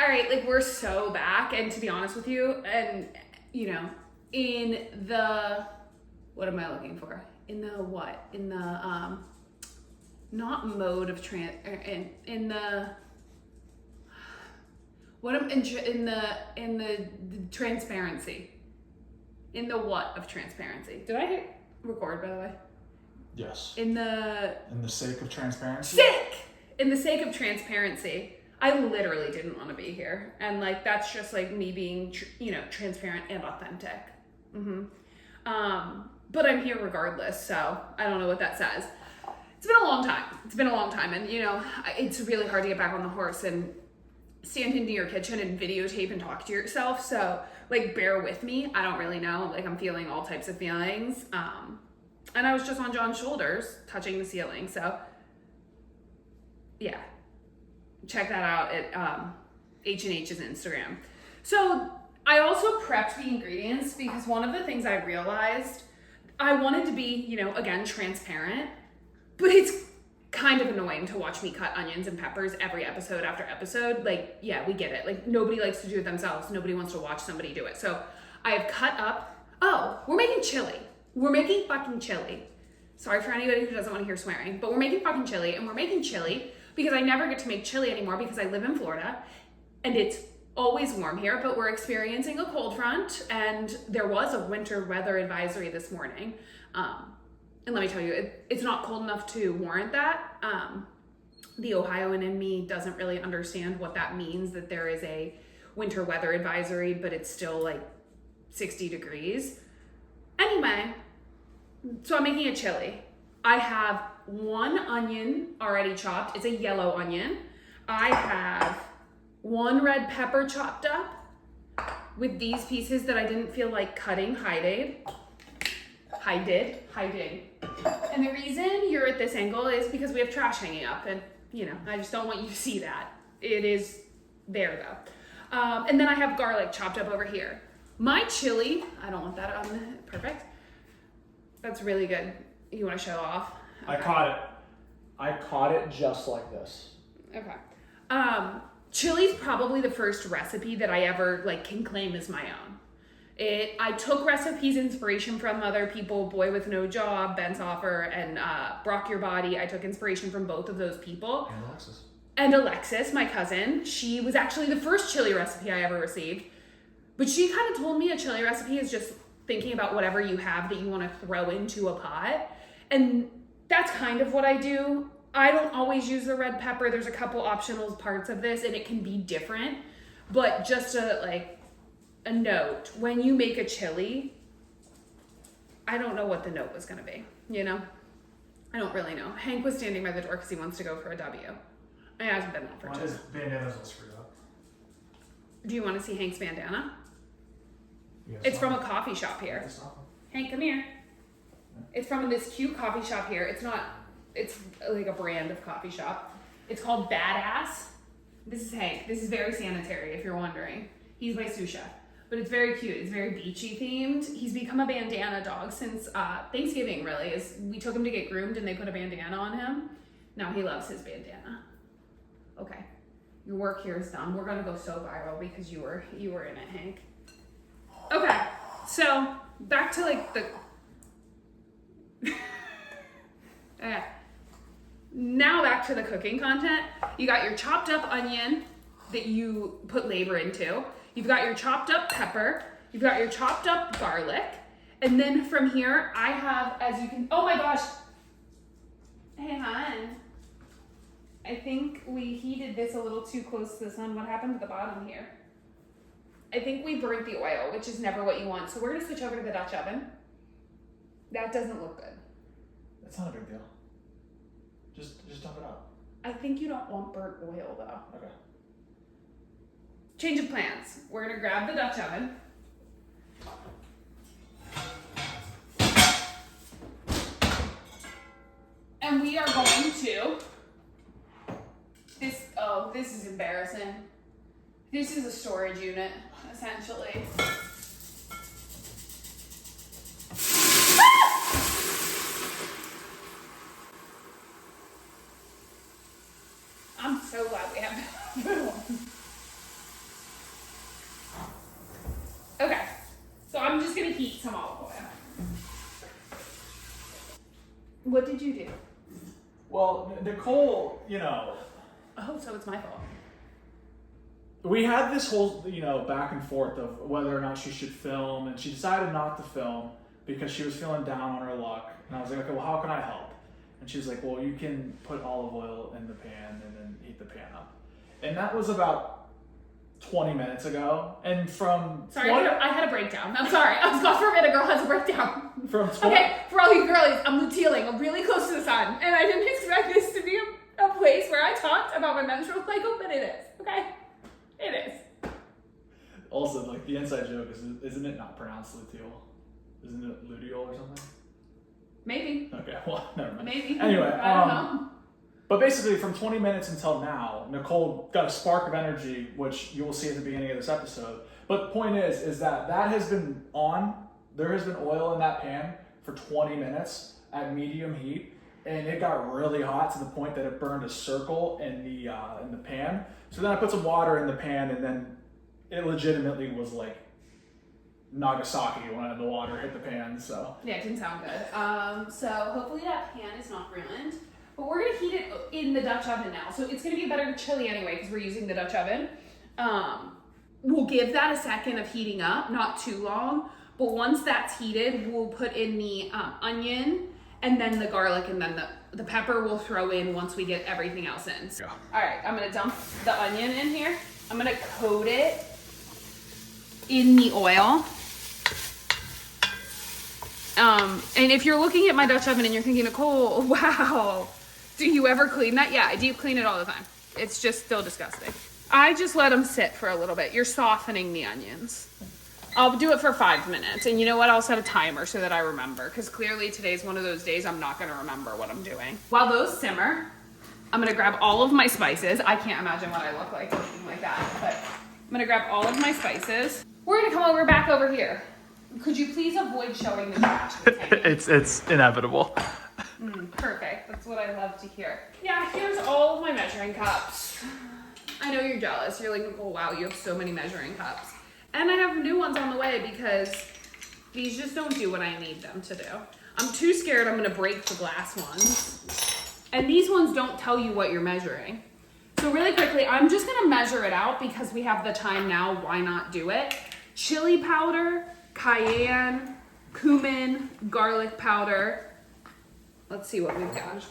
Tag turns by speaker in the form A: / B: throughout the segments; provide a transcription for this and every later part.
A: All right, like we're so back, and to be honest with you, and you know, in the, what am I looking for? In the what? In the not mode of in the what am in the transparency. In the what of transparency? Did I hit record, by the way?
B: Yes.
A: In the
B: sake of transparency?
A: In the sake of transparency, I literally didn't want to be here. And like, that's just like me being, transparent and authentic. But I'm here regardless. So I don't know what that says. It's been a long time. And it's really hard to get back on the horse and stand into your kitchen and videotape and talk to yourself. So like, bear with me. I don't really know. Like, I'm feeling all types of feelings. And I was just on John's shoulders touching the ceiling. So yeah, check that out at H&H's Instagram. So I also prepped the ingredients because one of the things I realized, I wanted to be, again, transparent, but it's kind of annoying to watch me cut onions and peppers every episode after episode. Like, yeah, we get it. Like, nobody likes to do it themselves. Nobody wants to watch somebody do it. So I have cut up, we're making chili. We're making fucking chili. Sorry for anybody who doesn't want to hear swearing, but we're making fucking chili, and we're making chili because I never get to make chili anymore because I live in Florida and it's always warm here, but we're experiencing a cold front, and there was a winter weather advisory this morning. And let me tell you, it's not cold enough to warrant that. The Ohioan in me doesn't really understand what that means, that there is a winter weather advisory, but it's still like 60 degrees. Anyway, so I'm making a chili. I have one onion already chopped. It's a yellow onion. I have one red pepper chopped up with these pieces that I didn't feel like cutting, hiding. And the reason you're at this angle is because we have trash hanging up, and I just don't want you to see that. It is there though. And then I have garlic chopped up over here. My chili, I don't want that on the, perfect. That's really good. You want to show off? Okay.
B: I caught it just like this.
A: Okay. Chili's probably the first recipe that I ever can claim as my own. I took recipes inspiration from other people, Boy With No Job, Ben's Offer, and Brock Your Body. I took inspiration from both of those people. And Alexis, my cousin. She was actually the first chili recipe I ever received. But she kind of told me a chili recipe is just thinking about whatever you have that you want to throw into a pot. And that's kind of what I do. I don't always use the red pepper. There's a couple optional parts of this, and it can be different. But just a note, when you make a chili, I don't know what the note was going to be, I don't really know. Hank was standing by the door because he wants to go for a W. It hasn't been one for
B: His bandana's all screwed up.
A: Do you want to see Hank's bandana?
B: Yes,
A: It's from a coffee shop here. Hank, come here. It's from this cute coffee shop here. It's like a brand of coffee shop. It's called Badass. This is Hank. This is very sanitary, if you're wondering. He's my sous chef. But it's very cute. It's very beachy themed. He's become a bandana dog since Thanksgiving, really. We took him to get groomed and they put a bandana on him. Now he loves his bandana. Okay. Your work here is done. We're gonna go so viral because you were in it, Hank. Okay. So back to the okay. Now back to the cooking content. You got your chopped up onion that you put labor into. You've got your chopped up pepper. You've got your chopped up garlic. And then from here, I have, as you can, oh my gosh. Hey, hon. I think we heated this a little too close to the sun. What happened to the bottom here? I think we burnt the oil, which is never what you want. So we're gonna switch over to the Dutch oven. That doesn't look good.
B: That's not a big deal. Just dump it out.
A: I think you don't want burnt oil though.
B: Okay.
A: Change of plans. We're gonna grab the Dutch oven. And we are going to, this is embarrassing. This is a storage unit, essentially. I'm so glad we have that. What did you do?
B: Well, Nicole,
A: Oh, so it's my fault.
B: we had this whole, back and forth of whether or not she should film, and she decided not to film because she was feeling down on her luck. And I was like, okay, well, how can I help? And she was like, well, you can put olive oil in the pan and then heat the pan up. And that was about 20 minutes ago. And from...
A: Sorry, I had a breakdown. I'm sorry. I was gone for a minute. Girl has a breakdown.
B: From 20...
A: Okay, for all you girlies, I'm lutealing. I'm really close to the sun. And I didn't expect this to be a place where I talked about my menstrual cycle, but it is. Okay? It is.
B: Also, like, the inside joke is, isn't it not pronounced luteal? Isn't it luteal or something?
A: Maybe.
B: Okay, well, never mind.
A: Maybe.
B: Anyway,
A: I don't know.
B: But basically, from 20 minutes until now, Nicole got a spark of energy, which you will see at the beginning of this episode. But the point is that has been on. There has been oil in that pan for 20 minutes at medium heat, and it got really hot to the point that it burned a circle in the pan. So then I put some water in the pan, and then it legitimately was like Nagasaki when the water hit the pan. So
A: yeah, it didn't sound good. So hopefully that pan is not ruined. But we're gonna heat it in the Dutch oven now. So it's gonna be better chili anyway because we're using the Dutch oven. We'll give that a second of heating up, not too long. But once that's heated, we'll put in the onion and then the garlic and then the pepper we'll throw in once we get everything else in. So,
B: yeah.
A: All right, I'm gonna dump the onion in here. I'm gonna coat it in the oil. And if you're looking at my Dutch oven and you're thinking, Nicole, wow, do you ever clean that? Yeah, I do clean it all the time. It's just still disgusting. I just let them sit for a little bit. You're softening the onions. I'll do it for 5 minutes. And you know what? I'll set a timer so that I remember. Because clearly today's one of those days I'm not going to remember what I'm doing. While those simmer, I'm going to grab all of my spices. I can't imagine what I look like looking like that. But I'm going to grab all of my spices. We're going to come back over here. Could you please avoid showing the trash?
B: It's inevitable.
A: Perfect. That's what I love to hear. Yeah, here's all of my measuring cups. I know you're jealous. You're like, oh wow, you have so many measuring cups. And I have new ones on the way because these just don't do what I need them to do. I'm too scared I'm gonna break the glass ones. And these ones don't tell you what you're measuring. So really quickly, I'm just gonna measure it out because we have the time now. Why not do it? Chili powder, cayenne, cumin, garlic powder. Let's see what we've got.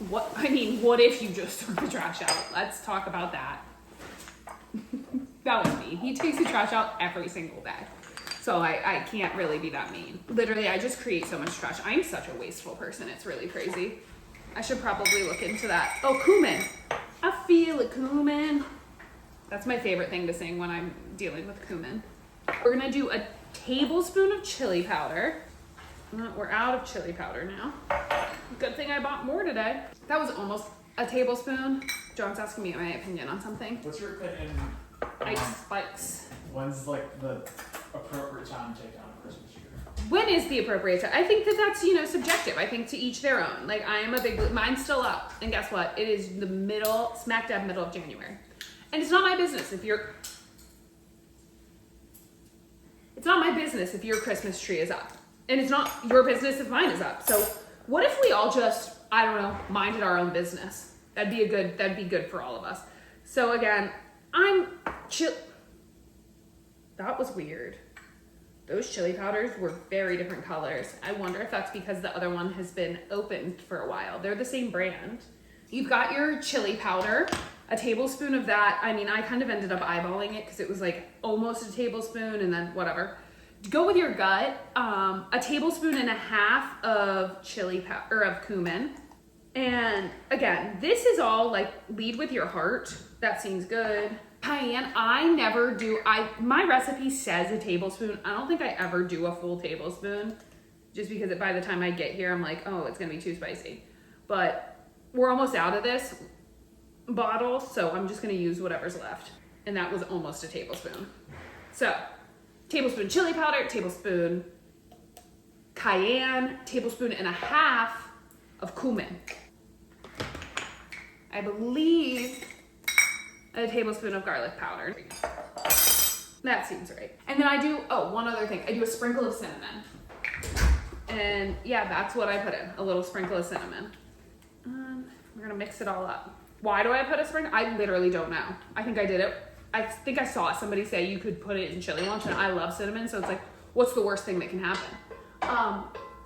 A: What if you just took the trash out? Let's talk about that. That was me. He takes the trash out every single day. So I can't really be that mean. Literally, I just create so much trash. I'm such a wasteful person. It's really crazy. I should probably look into that. Oh, cumin. I feel a cumin. That's my favorite thing to sing when I'm dealing with cumin. We're gonna do a tablespoon of chili powder. We're out of chili powder now. Good thing I bought more today. That was almost a tablespoon. John's asking me my opinion on something.
B: What's your opinion?
A: Ice spikes.
B: When's like the appropriate time to take down a Christmas tree?
A: When is the appropriate time? I think that's, subjective. I think to each their own. Like I am mine's still up. And guess what? It is the smack dab middle of January. And it's not my business if your Christmas tree is up. And it's not your business if mine is up. So what if we all just, I don't know, minded our own business? That'd be good for all of us. So again, that was weird. Those chili powders were very different colors. I wonder if that's because the other one has been opened for a while. They're the same brand. You've got your chili powder, a tablespoon of that. I kind of ended up eyeballing it because it was like almost a tablespoon and then whatever. Go with your gut. A tablespoon and a half of chili powder, or of cumin. And again, this is all like lead with your heart. That seems good. Cayenne, my recipe says a tablespoon. I don't think I ever do a full tablespoon just because by the time I get here, I'm like, oh, it's gonna be too spicy. But we're almost out of this bottle, so I'm just gonna use whatever's left. And that was almost a tablespoon. So, tablespoon chili powder, tablespoon cayenne, tablespoon and a half of cumin. I believe a tablespoon of garlic powder. That seems right. And then I do, one other thing. I do a sprinkle of cinnamon. And yeah, that's what I put in, a little sprinkle of cinnamon. We're gonna mix it all up. Why do I put a sprinkle? I literally don't know. I think I did it. I think I saw somebody say you could put it in chili once, and I love cinnamon, so it's like, what's the worst thing that can happen?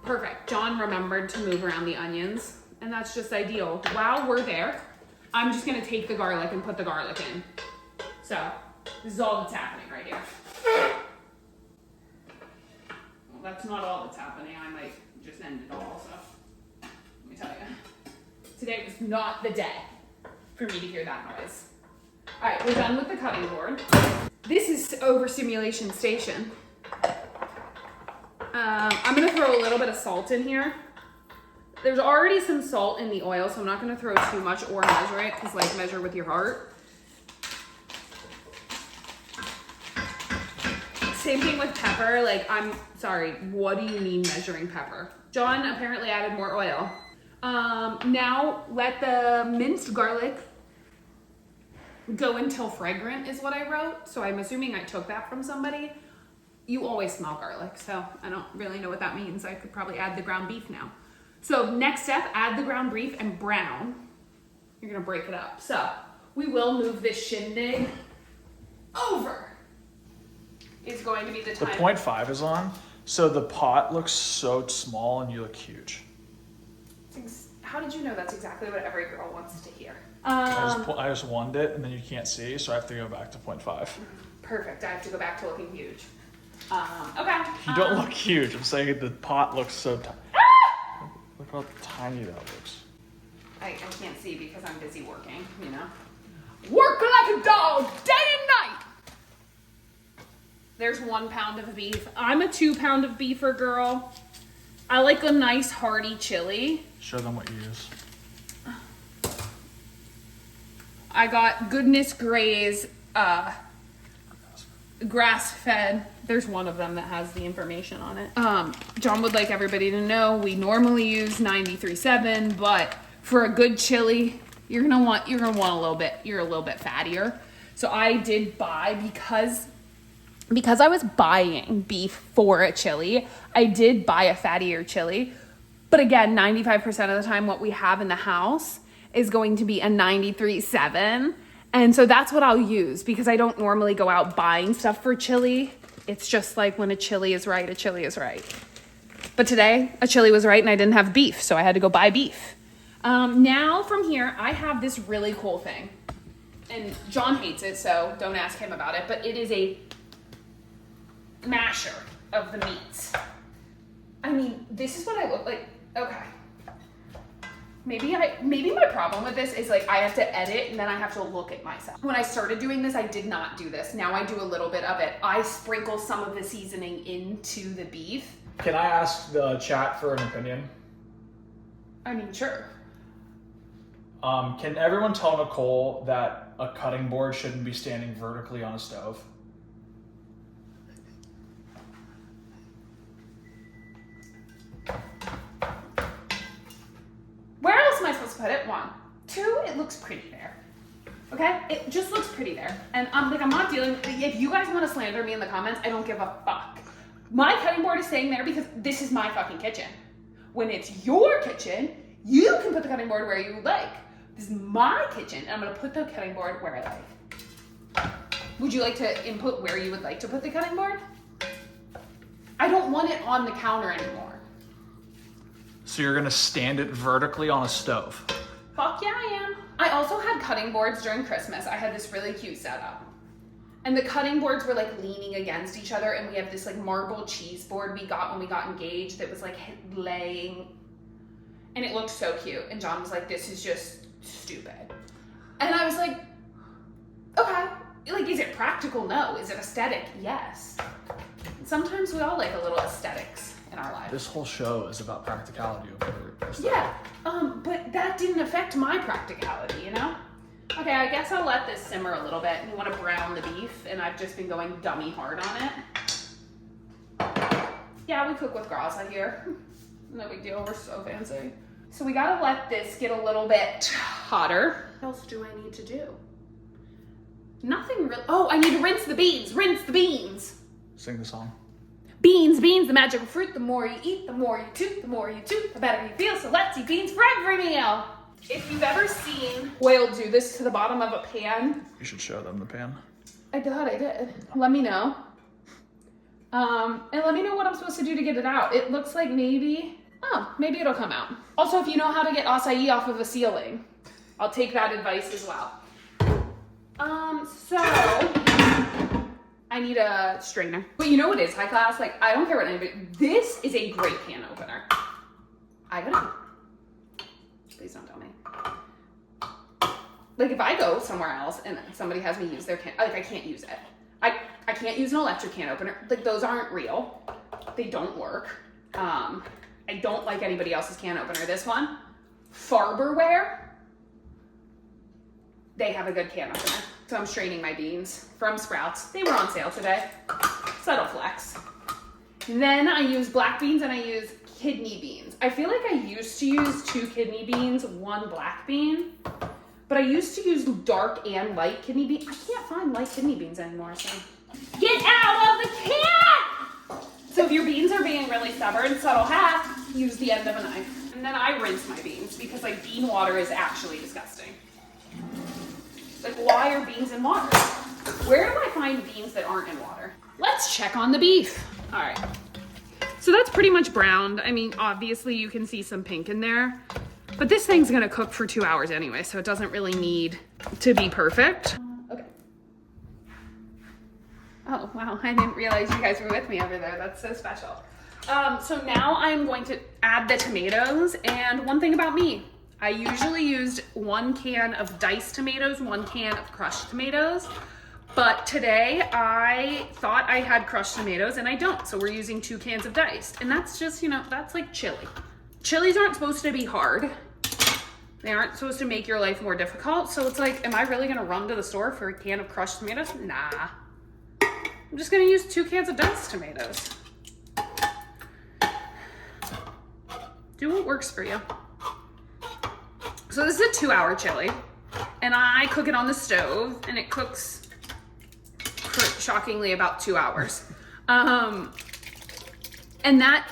A: Perfect. John remembered to move around the onions, and that's just ideal. While we're there, I'm just gonna take the garlic and put the garlic in. So this is all that's happening right here. Well, that's not all that's happening. I might just end it all, so let me tell you. Today was not the day for me to hear that noise. All right, we're done with the cutting board. This is overstimulation station. I'm gonna throw a little bit of salt in here. There's already some salt in the oil, so I'm not gonna throw too much or measure it, because like measure with your heart. Same thing with pepper. Like, I'm sorry, what do you mean measuring pepper? John apparently added more oil. Now let the minced garlic go until fragrant is what I wrote. So I'm assuming I took that from somebody. You always smell garlic, so I don't really know what that means. I could probably add the ground beef now. So next step, add the ground beef and brown. You're gonna break it up. So we will move this shindig over. Is going to be the
B: The
A: time.
B: 0.5 is on, so the pot looks so small and you look huge.
A: How did you know that's exactly what every girl wants to hear?
B: I just wand it and then you can't see, so I have to go back to 0.5.
A: Perfect. I have to go back to looking huge. Okay.
B: You don't look huge. I'm saying the pot looks so tiny. Look how tiny that looks.
A: I can't see because I'm busy working, you know. Work like a dog, day and night. There's 1 pound of beef. I'm a 2 pound of beefer girl. I like a nice hearty chili.
B: Show them what you use.
A: I got Goodness Gray's grass-fed. There's one of them that has the information on it. John would like everybody to know we normally use 93.7, but for a good chili, you're gonna want a little bit. You're a little bit fattier. So I did buy because I was buying beef for a chili. I did buy a fattier chili, but again, 95% of the time, what we have in the house is going to be a 93.7. And so that's what I'll use because I don't normally go out buying stuff for chili. It's just like when a chili is right, a chili is right. But today, a chili was right and I didn't have beef, so I had to go buy beef. Now from here, I have this really cool thing. And John hates it, so don't ask him about it, but it is a masher of the meats. I mean, this is what I look like. Okay. Maybe my problem with this is like I have to edit and then I have to look at myself. When I started doing this, I did not do this. Now I do a little bit of it. I sprinkle some of the seasoning into the beef.
B: Can I ask the chat for an opinion?
A: I mean, sure.
B: Can everyone tell Nicole that a cutting board shouldn't be standing vertically on a stove?
A: Where else am I supposed to put it? 1, 2, it looks pretty there. Okay? It just looks pretty there. And I'm not dealing, if you guys want to slander me in the comments, I don't give a fuck. My cutting board is staying there because this is my fucking kitchen. When it's your kitchen, you can put the cutting board where you would like. This is my kitchen, and I'm gonna put the cutting board where I like. Would you like to input where you would like to put the cutting board? I don't want it on the counter anymore.
B: So you're gonna stand it vertically on a stove?
A: Fuck yeah, I am. I also had cutting boards during Christmas. I had this really cute setup. And the cutting boards were like leaning against each other, and we have this like marble cheese board we got when we got engaged that was like laying, and it looked so cute. And John was like, this is just stupid. And I was like, okay. Like, is it practical? No. Is it aesthetic? Yes. Sometimes we all like a little aesthetics in our life.
B: This whole show is about practicality over aesthetic.
A: Yeah, but that didn't affect my practicality, you know? Okay, I guess I'll let this simmer a little bit. You want to brown the beef, and I've just been going dummy hard on it. Yeah, we cook with gras here. No big deal, we're so fancy. So we gotta let this get a little bit hotter. What else do I need to do? Nothing really. Oh, I need to rinse the beans. Rinse the beans.
B: Sing the song.
A: Beans, the magical fruit. The more you eat, the more you toot, the better you feel. So let's eat beans for every meal. If you've ever seen oil do this to the bottom of a pan.
B: You should show them the pan.
A: I thought I did. Let me know. And let me know what I'm supposed to do to get it out. It looks like maybe it'll come out. Also, if you know how to get acai off of a ceiling, I'll take that advice as well. So I need a strainer. But you know what is high class? Like, I don't care what anybody, this is a great can opener. Please don't tell me. Like, if I go somewhere else and somebody has me use their can, like, I can't use it. I can't use an electric can opener. Like, those aren't real. They don't work. I don't like anybody else's can opener. This one, Farberware, they have a good can opener. So I'm straining my beans from Sprouts. They were on sale today. Subtle flex. Then I use black beans and I use kidney beans. I feel like I used to use 2 kidney beans, 1 black bean, but I used to use dark and light kidney beans. I can't find light kidney beans anymore, so. Get out of the can! So if your beans are being really stubborn, subtle hack, use the end of a knife. And then I rinse my beans because like bean water is actually disgusting. Like, why are beans in water? Where do I find beans that aren't in water? Let's check on the beef. All right. So that's pretty much browned. I mean, obviously you can see some pink in there, but this thing's gonna cook for 2 hours anyway, so it doesn't really need to be perfect. Okay. Oh, wow, I didn't realize you guys were with me over there. That's so special. So now I'm going to add the tomatoes, and one thing about me, I usually used 1 can of diced tomatoes, 1 can of crushed tomatoes, but today I thought I had crushed tomatoes and I don't, so we're using 2 cans of diced, and that's just, you know, that's like chili. Chilies aren't supposed to be hard. They aren't supposed to make your life more difficult, so it's like, am I really gonna run to the store for a can of crushed tomatoes? Nah. I'm just gonna use 2 cans of diced tomatoes. Do what works for you. So this is a 2-hour chili, and I cook it on the stove, and it cooks, shockingly, about 2 hours. And that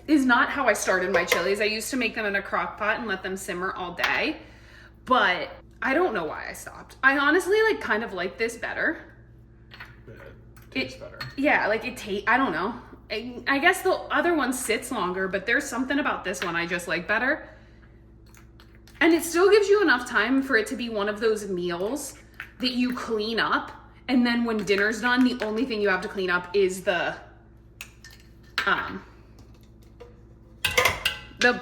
A: is not how I started my chilies. I used to make them in a crock pot and let them simmer all day, but I don't know why I stopped. I honestly kind of like this better.
B: It tastes better.
A: Yeah, like I don't know. I guess the other one sits longer, but there's something about this one I just like better. And it still gives you enough time for it to be one of those meals that you clean up, and then when dinner's done, the only thing you have to clean up is the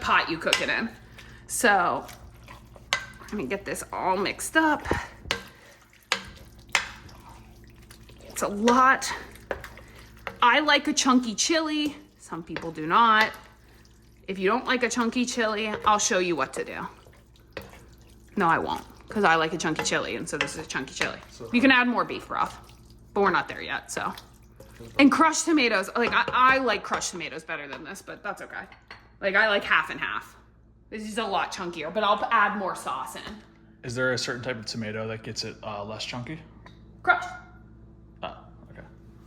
A: pot you cook it in. So let me get this all mixed up. It's a lot. I like a chunky chili. Some people do not. If you don't like a chunky chili, I'll show you what to do. No, I won't, because I like a chunky chili, and so this is a chunky chili. You can add more beef broth, but we're not there yet, so. And crushed tomatoes, like I like crushed tomatoes better than this, but that's okay. Like I like half and half. This is a lot chunkier, but I'll add more sauce in.
B: Is there a certain type of tomato that gets it less chunky?
A: Crushed.
B: Oh, okay.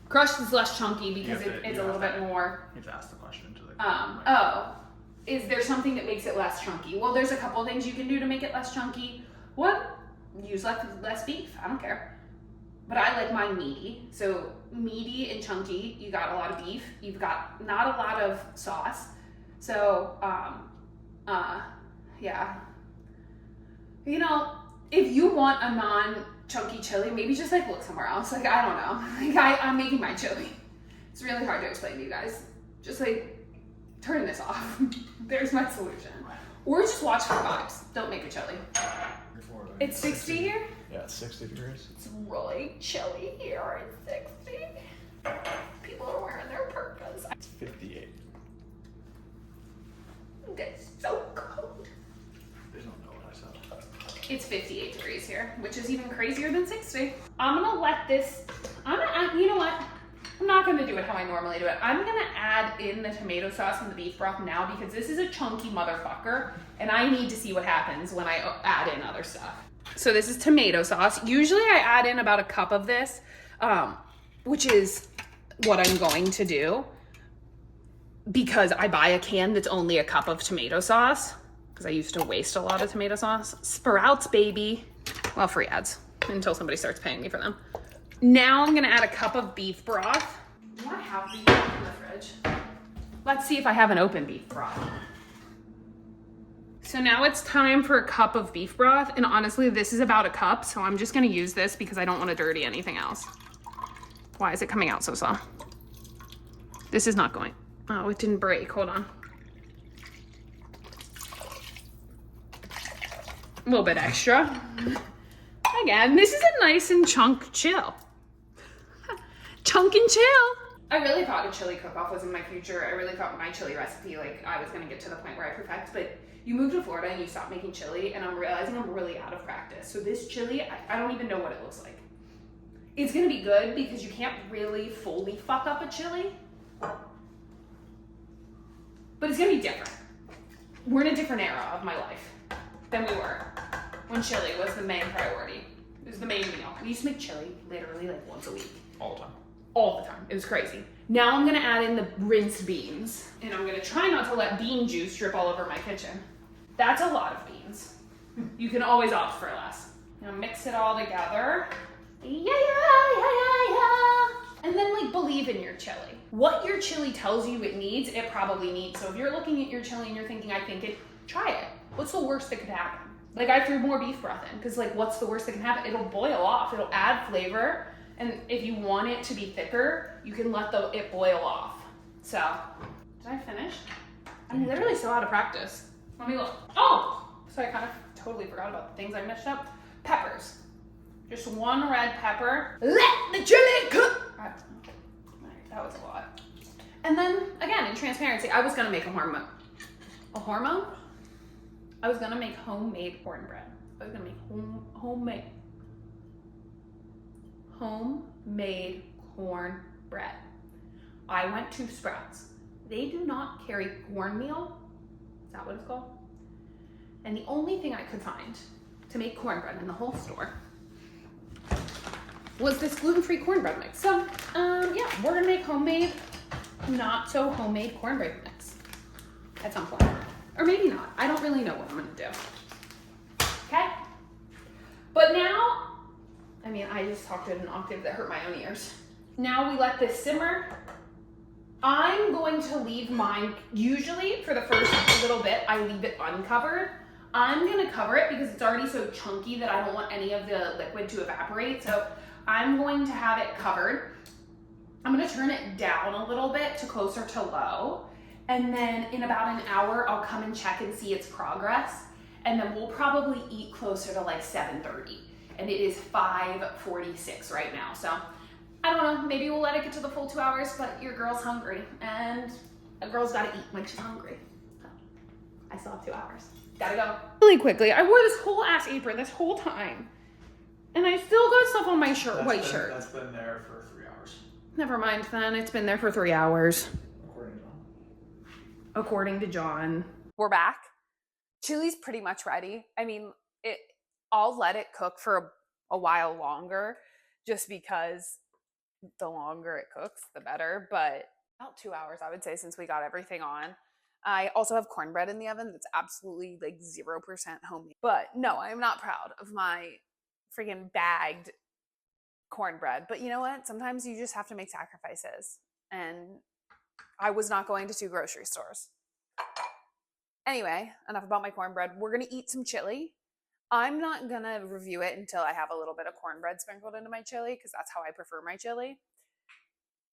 A: Crushed is less chunky because it's a little bit more.
B: You have to ask the question to the.
A: Is there something that makes it less chunky? Well, there's a couple of things you can do to make it less chunky. One, use less beef. I don't care. But I like mine meaty. So meaty and chunky, you got a lot of beef. You've got not a lot of sauce. So, yeah. You know, if you want a non-chunky chili, maybe just look somewhere else. Like, I don't know. I'm making my chili. It's really hard to explain to you guys. Just turn this off. There's my solution. Or just watch for vibes. Don't make a chili. It's 60 here?
B: Yeah, it's 60 degrees.
A: It's really chilly here at 60. People are wearing their parkas.
B: It's 58.
A: It's so cold.
B: They don't know what I said.
A: It's 58 degrees here, which is even crazier than 60. I'm gonna let this, you know what? I'm not gonna do it how I normally do it. I'm gonna add in the tomato sauce and the beef broth now because this is a chunky motherfucker and I need to see what happens when I add in other stuff. So this is tomato sauce. Usually I add in about a cup of this, which is what I'm going to do, because I buy a can that's only a cup of tomato sauce, because I used to waste a lot of tomato sauce. Sprouts, baby. Well, free ads until somebody starts paying me for them. Now I'm gonna add a cup of beef broth. Do I have beef broth in the fridge? Let's see if I have an open beef broth. So now it's time for a cup of beef broth, and honestly, this is about a cup, so I'm just gonna use this because I don't wanna dirty anything else. Why is it coming out so slow? This is not going. Oh, it didn't break. Hold on. A little bit extra. Again, this is a nice and chunk chill. Chunk and chill. I really thought a chili cook-off was in my future. I really thought my chili recipe, like, I was gonna get to the point where I perfect, but you move to Florida and you stop making chili, and I'm realizing I'm really out of practice. So this chili, I don't even know what it looks like. It's gonna be good because you can't really fully fuck up a chili, but it's gonna be different. We're in a different era of my life than we were when chili was the main priority. It was the main meal. We used to make chili literally like once a week.
B: All the time.
A: All the time. It was crazy. Now I'm gonna add in the rinsed beans, and I'm gonna try not to let bean juice drip all over my kitchen. That's a lot of beans. You can always opt for less. Now mix it all together. Yeah. And then, like, believe in your chili. What your chili tells you it needs, it probably needs. So if you're looking at your chili and you're thinking, I think it, try it. What's the worst that could happen? Like, I threw more beef broth in, because, like, what's the worst that can happen? It'll boil off. It'll add flavor. And if you want it to be thicker, you can let it boil off. So, did I finish? I'm literally so out of practice. Let me look. Oh! So I kind of totally forgot about the things I messed up. Peppers. Just one red pepper. Let the chili cook! Alright, that was a lot. And then, again, in transparency, I was gonna make a hormone. A hormone? I was gonna make homemade cornbread. I was gonna make homemade cornbread. I went to Sprouts. They do not carry cornmeal. Is that what it's called? And the only thing I could find to make cornbread in the whole store was this gluten-free cornbread mix. So, yeah, we're gonna make homemade, not so homemade cornbread mix at some point. Or maybe not. I don't really know what I'm gonna do. Okay? But now, I mean, I just talked at an octave that hurt my own ears. Now we let this simmer. I'm going to leave mine, usually for the first little bit, I leave it uncovered. I'm gonna cover it because it's already so chunky that I don't want any of the liquid to evaporate. So I'm going to have it covered. I'm gonna turn it down a little bit to closer to low. And then in about an hour, I'll come and check and see its progress. And then we'll probably eat closer to like 7:30. And it is 5:46 right now. So I don't know, maybe we'll let it get to the full 2 hours, but your girl's hungry. And a girl's gotta eat when she's hungry. So I still have 2 hours. Gotta go. Really quickly, I wore this whole ass apron this whole time. And I still got stuff on my shirt, white shirt.
B: That's been there for 3 hours.
A: Never mind then, it's been there for 3 hours.
B: According to John.
A: According to John. We're back. Chili's pretty much ready. I mean, I'll let it cook for a while longer, just because the longer it cooks, the better. But about 2 hours, I would say, since we got everything on. I also have cornbread in the oven that's absolutely like 0% homemade. But no, I'm not proud of my freaking bagged cornbread. But you know what? Sometimes you just have to make sacrifices. And I was not going to 2 grocery stores. Anyway, enough about my cornbread. We're going to eat some chili. I'm not going to review it until I have a little bit of cornbread sprinkled into my chili, because that's how I prefer my chili.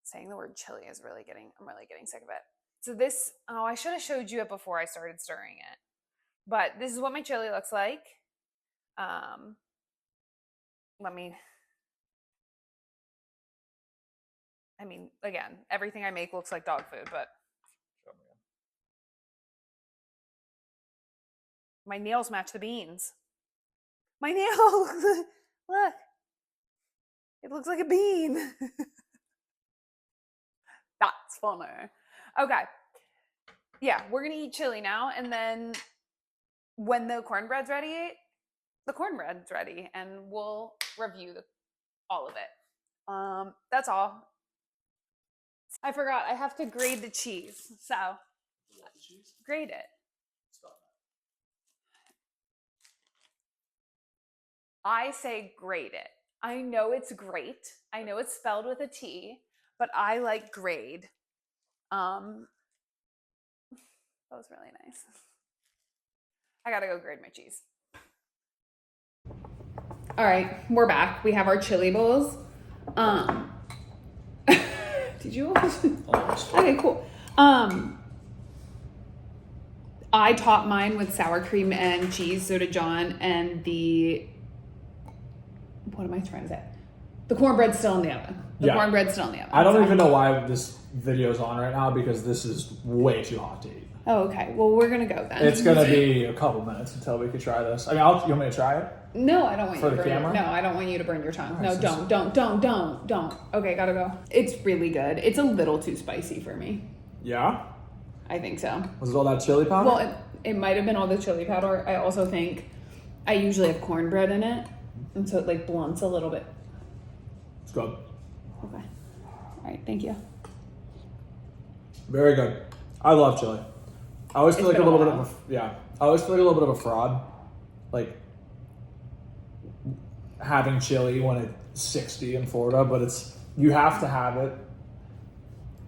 A: Saying the word chili is I'm really getting sick of it. So this, I should have showed you it before I started stirring it. But this is what my chili looks like. Again, everything I make looks like dog food, but my nails match the beans. My nails, look, it looks like a bean. That's funny. Okay. Yeah, we're going to eat chili now. And then when the cornbread's ready, and we'll review all of it. That's all. I forgot. I have to grate the cheese. So grate it. I say grate it. I know it's great. I know it's spelled with a T, but I like grade. That was really nice. I gotta go grade my cheese. All right, we're back. We have our chili bowls. Did you almost? Okay, cool. I topped mine with sour cream and cheese. So did John. And what am I trying to say? The cornbread's still in the oven. Cornbread's still in the oven.
B: I don't even know why this video's on right now because this is way too hot to eat.
A: Oh, okay. Well, we're gonna go then.
B: It's gonna be a couple minutes until we could try this. I mean, you want me to try it?
A: No, I don't want
B: For
A: you to
B: the
A: burn
B: camera?
A: No, I don't want you to burn your tongue.
B: Nice.
A: No, don't. Okay, gotta go. It's really good. It's a little too spicy for me.
B: Yeah?
A: I think so.
B: Was it all that chili powder?
A: Well, it might have been all the chili powder. I also think I usually have cornbread in it, and so it like blunts a little bit.
B: It's good.
A: Okay. All right. Thank you.
B: Very good. I love chili. I always feel
A: It's
B: like a
A: been a
B: little bit
A: while.
B: of I always feel like a little bit of a fraud, like having chili when it's 60 in Florida. But you have to have it.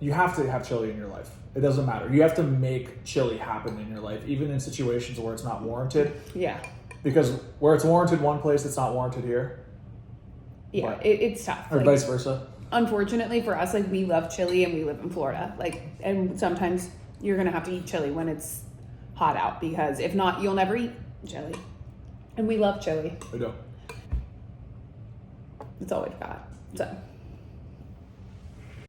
B: You have to have chili in your life. It doesn't matter. You have to make chili happen in your life, even in situations where it's not warranted.
A: Yeah.
B: Because where it's warranted one place, it's not warranted here,
A: Yeah.
B: What?
A: It's tough.
B: or
A: Like,
B: vice versa.
A: unfortunately for us, like we love chili and we live in Florida. Like, and sometimes you're gonna have to eat chili when it's hot out because if not, you'll never eat chili. And we love chili.
B: We do.
A: That's all we've got. So.